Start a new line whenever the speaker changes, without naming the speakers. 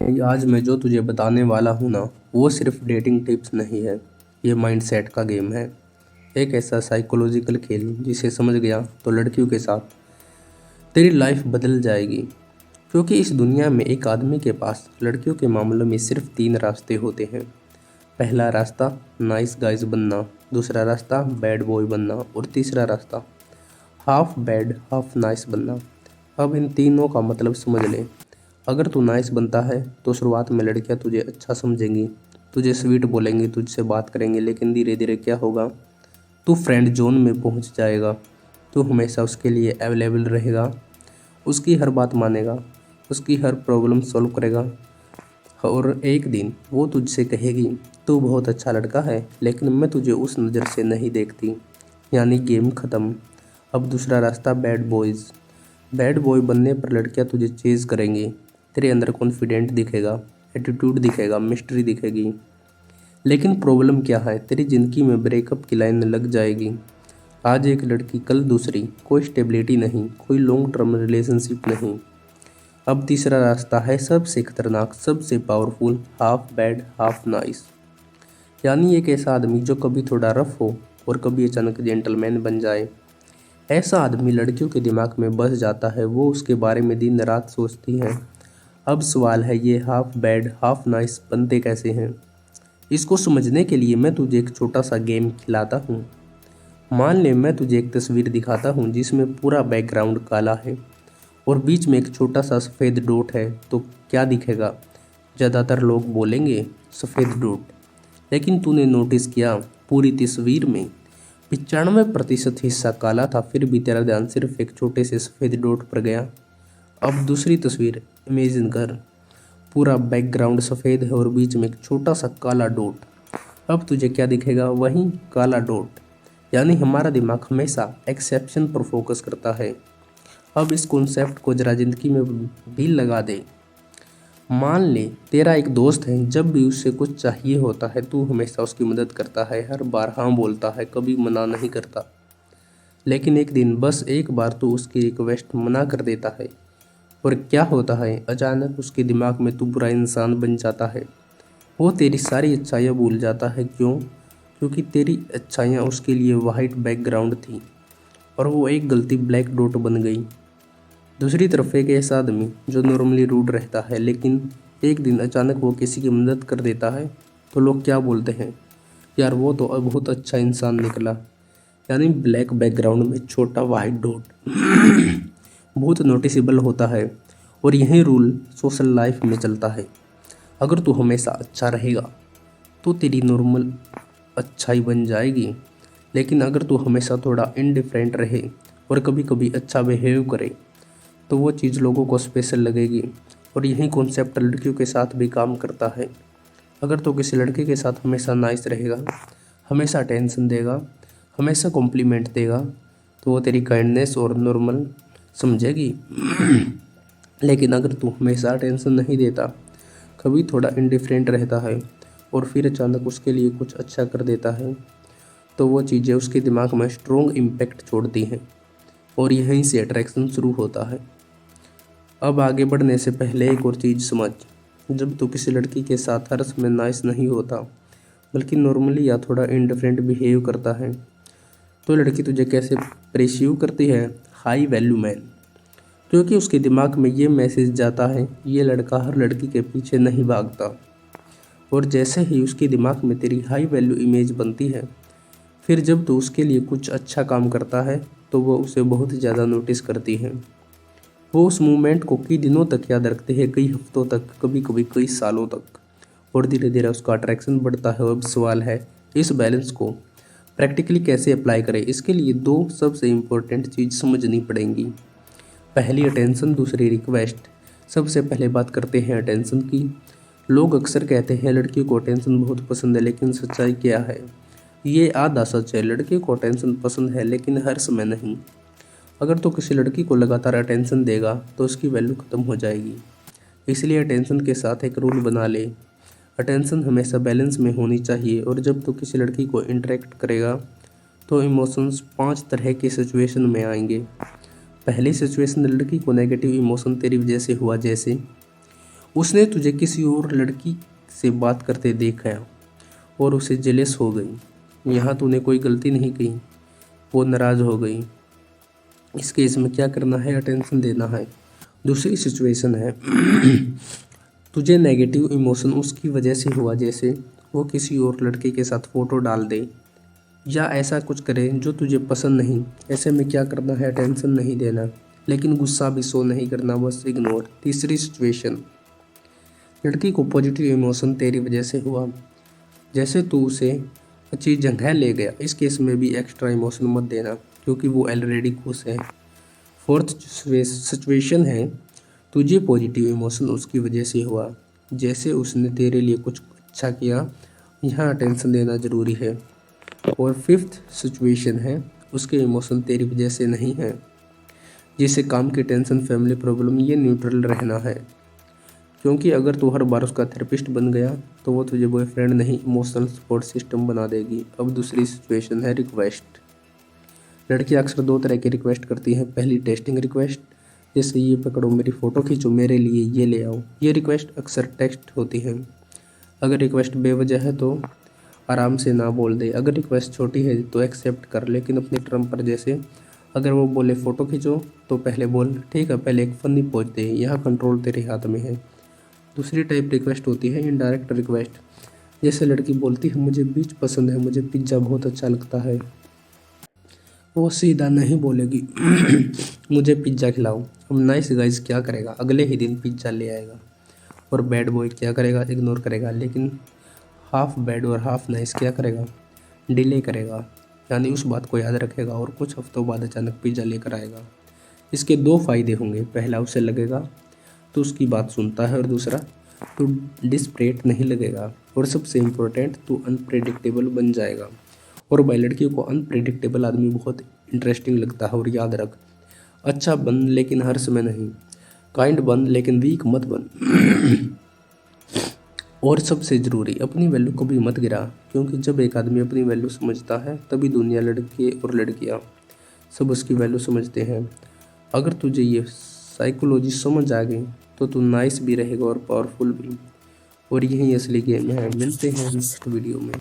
आज मैं जो तुझे बताने वाला हूँ ना, वो सिर्फ डेटिंग टिप्स नहीं है। ये माइंडसेट का गेम है। एक ऐसा साइकोलॉजिकल खेल जिसे समझ गया तो लड़कियों के साथ तेरी लाइफ बदल जाएगी। क्योंकि इस दुनिया में एक आदमी के पास लड़कियों के मामलों में सिर्फ 3 रास्ते होते हैं। पहला रास्ता नाइस गाइज बनना, दूसरा रास्ता बैड बॉय बनना और तीसरा रास्ता हाफ बैड हाफ नाइस बनना। अब इन तीनों का मतलब समझ ले। अगर तू नाइस बनता है तो शुरुआत में लड़कियां तुझे अच्छा समझेंगी, तुझे स्वीट बोलेंगी, तुझसे बात करेंगे, लेकिन धीरे धीरे क्या होगा, तू फ्रेंड जोन में पहुंच जाएगा। तू हमेशा उसके लिए अवेलेबल रहेगा, उसकी हर बात मानेगा, उसकी हर प्रॉब्लम सॉल्व करेगा। और एक दिन वो तुझसे कहेगी तू बहुत अच्छा लड़का है, लेकिन मैं तुझे उस नज़र से नहीं देखती। यानी गेम ख़त्म। अब दूसरा रास्ता बैड बॉयज़। बैड बॉय बनने पर लड़कियां तुझे चेज़ करेंगी। तेरे अंदर कॉन्फिडेंट दिखेगा, एटीट्यूड दिखेगा, मिस्ट्री दिखेगी। लेकिन प्रॉब्लम क्या है, तेरी ज़िंदगी में ब्रेकअप की लाइन लग जाएगी। आज एक लड़की कल दूसरी, कोई स्टेबिलिटी नहीं, कोई लॉन्ग टर्म रिलेशनशिप नहीं। अब तीसरा रास्ता है सबसे खतरनाक, सबसे powerful, half bad half nice. यानी एक ऐसा आदमी जो कभी थोड़ा रफ हो और कभी अचानक जेंटलमैन बन जाए। ऐसा आदमी लड़कियों के दिमाग में बस जाता है, वो उसके बारे में दिन रात सोचती हैं। अब सवाल है, ये हाफ बैड हाफ नाइस बनते कैसे हैं? इसको समझने के लिए मैं तुझे एक छोटा सा गेम खिलाता हूँ। मान ले मैं तुझे एक तस्वीर दिखाता हूँ जिसमें पूरा बैकग्राउंड काला है और बीच में एक छोटा सा सफ़ेद डॉट है, तो क्या दिखेगा? ज़्यादातर लोग बोलेंगे सफ़ेद डॉट। लेकिन तूने नोटिस किया, पूरी तस्वीर में 95% हिस्सा काला था, फिर भी तेरा ध्यान सिर्फ एक छोटे से सफ़ेद डॉट पर गया। अब दूसरी तस्वीर इमेजिन कर, पूरा बैकग्राउंड सफ़ेद है और बीच में एक छोटा सा काला डॉट। अब तुझे क्या दिखेगा? वही काला डॉट। यानी हमारा दिमाग हमेशा एक्सेप्शन पर फोकस करता है। अब इस कॉन्सेप्ट को जरा जिंदगी में भी लगा दे। मान ले तेरा एक दोस्त है, जब भी उससे कुछ चाहिए होता है तू हमेशा उसकी मदद करता है, हर बार हाँ बोलता है, कभी मना नहीं करता। लेकिन एक दिन, बस एक बार तू उसकी रिक्वेस्ट मना कर देता है और क्या होता है, अचानक उसके दिमाग में तू बुरा इंसान बन जाता है। वो तेरी सारी अच्छाइयाँ भूल जाता है। क्यों? क्योंकि तेरी अच्छाइयाँ उसके लिए वाइट बैकग्राउंड थी और वो एक गलती ब्लैक डॉट बन गई। दूसरी तरफ एक ऐसा आदमी जो नॉर्मली रूड रहता है, लेकिन एक दिन अचानक वो किसी की मदद कर देता है, तो लोग क्या बोलते हैं, यार वो तो अब बहुत अच्छा इंसान निकला। यानी ब्लैक बैकग्राउंड में छोटा वाइट डॉट बहुत नोटिसेबल होता है। और यही रूल सोशल लाइफ में चलता है। अगर तू हमेशा अच्छा रहेगा तो तेरी नॉर्मल अच्छाई बन जाएगी, लेकिन अगर तू हमेशा थोड़ा इनडिफरेंट रहे और कभी कभी अच्छा बिहेव करे तो वो चीज़ लोगों को स्पेशल लगेगी। और यही कॉन्सेप्ट लड़कियों के साथ भी काम करता है। अगर तो किसी लड़के के साथ हमेशा नाइस रहेगा, हमेशा अटेंशन देगा, हमेशा कॉम्प्लीमेंट देगा, तो वो तेरी काइंडनेस और नॉर्मल समझेगी। लेकिन अगर तू हमेशा अटेंशन नहीं देता, कभी थोड़ा इंडिफरेंट रहता है और फिर अचानक उसके लिए कुछ अच्छा कर देता है, तो वो चीज़ें उसके दिमाग में स्ट्रॉन्ग इम्पैक्ट छोड़ती हैं और यहीं से अट्रैक्शन शुरू होता है। अब आगे बढ़ने से पहले एक और चीज़ समझ। जब तू किसी लड़की के साथ हर समय नाइस नहीं होता, बल्कि नॉर्मली या थोड़ा इंडिफरेंट बिहेव करता है, तो लड़की तुझे कैसे परसीव करती है? High value man. क्योंकि उसके दिमाग में ये मैसेज जाता है, ये लड़का हर लड़की के पीछे नहीं भागता। और जैसे ही उसके दिमाग में तेरी हाई वैल्यू इमेज बनती है, फिर जब तू उसके लिए कुछ अच्छा काम करता है तो वो उसे बहुत ज़्यादा नोटिस करती है। वो उस मूवमेंट को कई दिनों तक याद रखते हैं, कई हफ्तों तक, कभी कभी कई सालों तक। और धीरे धीरे उसका अट्रैक्शन बढ़ता है। अब सवाल है, इस बैलेंस को प्रैक्टिकली कैसे अप्लाई करें? इसके लिए 2 सबसे इम्पोर्टेंट चीज़ समझनी पड़ेंगी। पहली अटेंशन, दूसरी रिक्वेस्ट। सबसे पहले बात करते हैं अटेंशन की। लोग अक्सर कहते हैं लड़कियों को अटेंशन बहुत पसंद है, लेकिन सच्चाई क्या है? ये आधा सच है। लड़कियों को अटेंशन पसंद है, लेकिन हर समय नहीं। अगर तो किसी लड़की को लगातार अटेंशन देगा तो उसकी वैल्यू ख़त्म हो जाएगी। इसलिए अटेंशन के साथ एक रूल बना ले। अटेंशन हमेशा बैलेंस में होनी चाहिए। और जब तो किसी लड़की को इंटरेक्ट करेगा तो इमोशंस 5 तरह की सिचुएशन में आएंगे। पहली सिचुएशन, लड़की को नेगेटिव इमोशन तेरी वजह से हुआ, जैसे उसने तुझे किसी और लड़की से बात करते देखा और उसे जेलस हो गई। यहाँ तूने कोई गलती नहीं की, वो नाराज़ हो गई। इस केस में क्या करना है, अटेंशन देना है। दूसरी सिचुएशन है तुझे नेगेटिव इमोशन उसकी वजह से हुआ, जैसे वो किसी और लड़के के साथ फ़ोटो डाल दे या ऐसा कुछ करे जो तुझे पसंद नहीं। ऐसे में क्या करना है, टेंशन नहीं देना, लेकिन गुस्सा भी शो नहीं करना, बस इग्नोर। तीसरी सिचुएशन, लड़की को पॉजिटिव इमोशन तेरी वजह से हुआ, जैसे तू उसे अच्छी जगह ले गया। इस केस में भी एक्स्ट्रा इमोशन मत देना क्योंकि वो ऑलरेडी खुश है। फोर्थ सिचुएशन है, तुझे पॉजिटिव इमोशन उसकी वजह से हुआ, जैसे उसने तेरे लिए कुछ अच्छा किया। यहाँ अटेंशन देना ज़रूरी है। और फिफ्थ सिचुएशन है, उसके इमोशन तेरी वजह से नहीं है, जैसे काम की टेंशन, फैमिली प्रॉब्लम। ये न्यूट्रल रहना है, क्योंकि अगर तू हर बार उसका थेरेपिस्ट बन गया तो वो तुझे बॉयफ्रेंड नहीं, इमोशनल सपोर्ट सिस्टम बना देगी। अब दूसरी सिचुएशन है रिक्वेस्ट। लड़की अक्सर दो तरह की रिक्वेस्ट करती हैं। पहली टेस्टिंग रिक्वेस्ट, जैसे ये पकड़ो मेरी फ़ोटो खींचो, मेरे लिए ये ले आओ। ये रिक्वेस्ट अक्सर टेक्स्ट होती है। अगर रिक्वेस्ट बेवजह है तो आराम से ना बोल दे। अगर रिक्वेस्ट छोटी है तो एक्सेप्ट कर, लेकिन अपने टर्म पर। जैसे अगर वो बोले फ़ोटो खींचो तो पहले बोल ठीक है, पहले एक फनी पोज दे। यहाँ कंट्रोल तेरे हाथ में है। दूसरी टाइप रिक्वेस्ट होती है इनडायरेक्ट रिक्वेस्ट, जैसे लड़की बोलती है मुझे बीच पसंद है, मुझे पिज्ज़ा बहुत अच्छा लगता है। वो सीधा नहीं बोलेगी मुझे पिज्ज़ा खिलाओ। अब नाइस गाइस क्या करेगा, अगले ही दिन पिज्ज़ा ले आएगा। और बैड बॉय क्या करेगा, इग्नोर करेगा। लेकिन हाफ बैड और हाफ नाइस क्या करेगा, डिले करेगा, यानी उस बात को याद रखेगा और कुछ हफ्तों बाद अचानक पिज्ज़ा लेकर आएगा। इसके दो फायदे होंगे, पहला उसे लगेगा तो उसकी बात सुनता है, और दूसरा तो डिस्परेट नहीं लगेगा। और सबसे इम्पोर्टेंट, तो अनप्रेडिक्टेबल बन जाएगा। और भाई लड़कियों को अनप्रेडिक्टेबल आदमी बहुत इंटरेस्टिंग लगता है। और याद रख, अच्छा बन लेकिन हर समय नहीं, काइंड बन लेकिन वीक मत बन और सबसे ज़रूरी, अपनी वैल्यू कभी मत गिरा, क्योंकि जब एक आदमी अपनी वैल्यू समझता है तभी दुनिया, लड़के और लड़कियाँ सब उसकी वैल्यू समझते हैं। अगर तुझे ये साइकोलॉजी समझ आ गई तो तू नाइस भी रहेगा और पावरफुल भी। और यही असली गेम है। मिलते हैं नेक्स्ट वीडियो में।